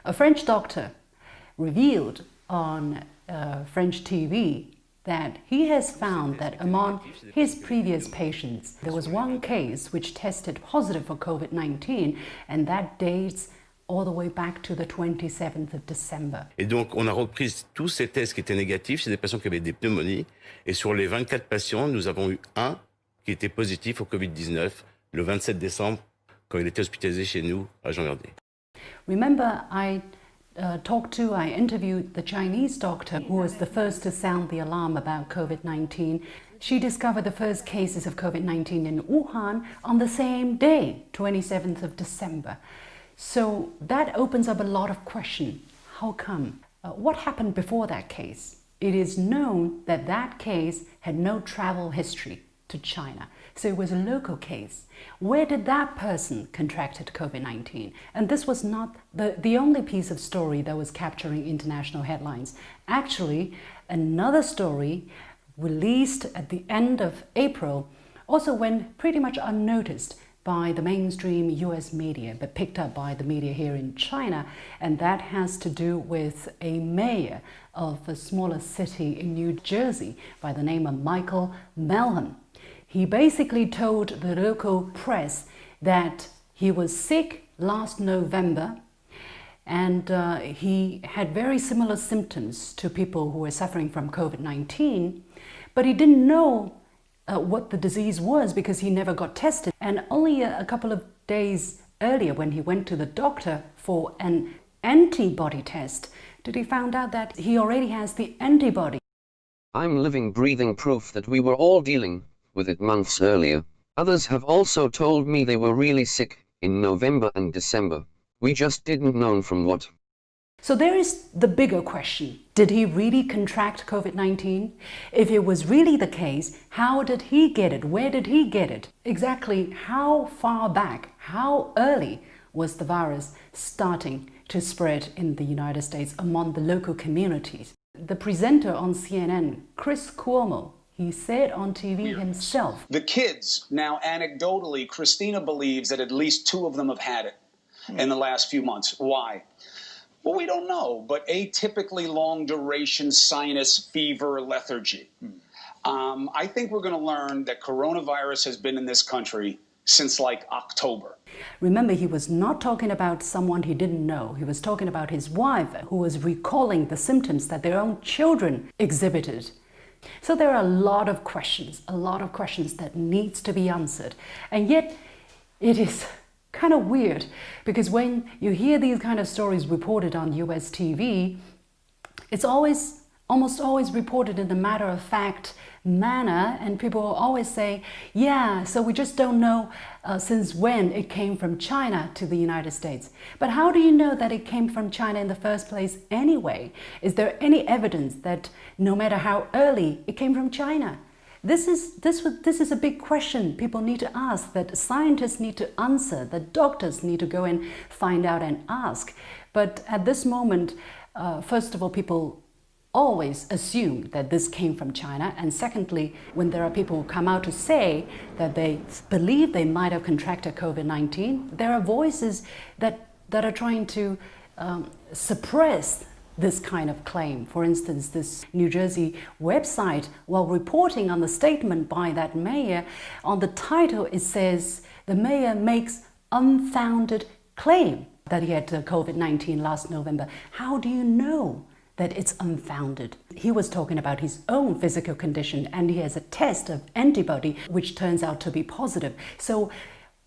A French doctor revealed on French TV that he has found that among his previous patients, there was one case which tested positive for COVID-19, and that dates all the way back to the 27th of December. Et donc, on a repris tous ces tests qui étaient négatifs, c'est des patients qui avaient des pneumonies. Et sur les 24 patients, nous avons eu un qui était positif au Covid-19 le 27 décembre, quand il était hospitalisé chez nous à Jean-Verdier. Remember, I interviewed the Chinese doctor who was the first to sound the alarm about COVID-19. She discovered the first cases of COVID-19 in Wuhan on the same day, 27th of December. So that opens up a lot of questions. How come? What happened before that case? It is known that that case had no travel history to China. So it was a local case. Where did that person contracted COVID-19? And this was not the only piece of story that was capturing international headlines. Actually, another story released at the end of April also went pretty much unnoticed by the mainstream US media, but picked up by the media here in China, and that has to do with a mayor of a smaller city in New Jersey by the name of Michael Melham. He basically told the local press that he was sick last November and he had very similar symptoms to people who were suffering from COVID-19, but he didn't know what the disease was because he never got tested. And only a couple of days earlier, when he went to the doctor for an antibody test, did he find out that he already has the antibody. I'm living, breathing proof that we were all dealing with it months earlier. Others have also told me they were really sick in November and December. We just didn't know from what. So there is the bigger question. Did he really contract COVID-19? If it was really the case, how did he get it? Where did he get it? Exactly how far back, how early was the virus starting to spread in the United States among the local communities? The presenter on CNN, Chris Cuomo, he said on TV himself. The kids, now anecdotally, Christina believes that at least 2 of them have had it in the last few months. Why? Well, we don't know, but atypically long-duration sinus fever lethargy. I think we're going to learn that coronavirus has been in this country since like October. Remember, he was not talking about someone he didn't know. He was talking about his wife, who was recalling the symptoms that their own children exhibited. So there are a lot of questions that needs to be answered. And yet it is kind of weird because when you hear these kind of stories reported on US TV, it's almost always reported in a matter-of-fact manner, and people will always say, yeah, so we just don't know since when it came from China to the United States. But how do you know that it came from China in the first place anyway? Is there any evidence that no matter how early it came from China? This is a big question people need to ask, that scientists need to answer, that doctors need to go and find out and ask. But at this moment, first of all, people always assume that this came from China, and secondly, when there are people who come out to say that they believe they might have contracted COVID-19, there are voices that are trying to suppress this kind of claim. For instance, this New Jersey website, while reporting on the statement by that mayor, on the title it says, the mayor makes unfounded claim that he had COVID-19 last November. How do you know that it's unfounded? He was talking about his own physical condition and he has a test of antibody which turns out to be positive. So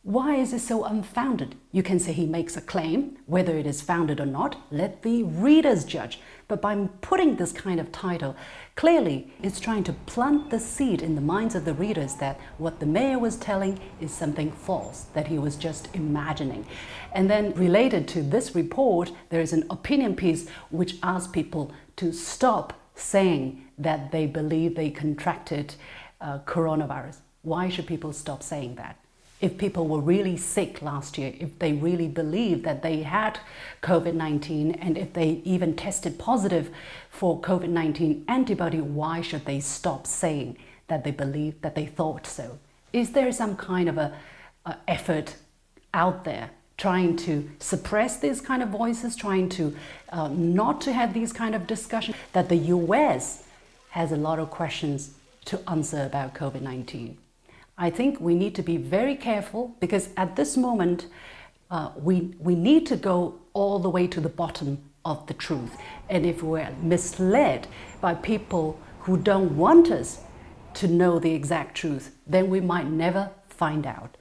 why is it so unfounded? You can say he makes a claim, whether it is founded or not, let the readers judge. But by putting this kind of title, clearly it's trying to plant the seed in the minds of the readers that what the mayor was telling is something false, that he was just imagining. And then related to this report, there is an opinion piece which asks people to stop saying that they believe they contracted coronavirus. Why should people stop saying that? If people were really sick last year, if they really believed that they had COVID-19, and if they even tested positive for COVID-19 antibody, why should they stop saying that they believed, that they thought so? Is there some kind of a effort out there trying to suppress these kind of voices, trying to not to have these kind of discussions, that the US has a lot of questions to answer about COVID-19. I think we need to be very careful, because at this moment, we need to go all the way to the bottom of the truth. And if we're misled by people who don't want us to know the exact truth, then we might never find out.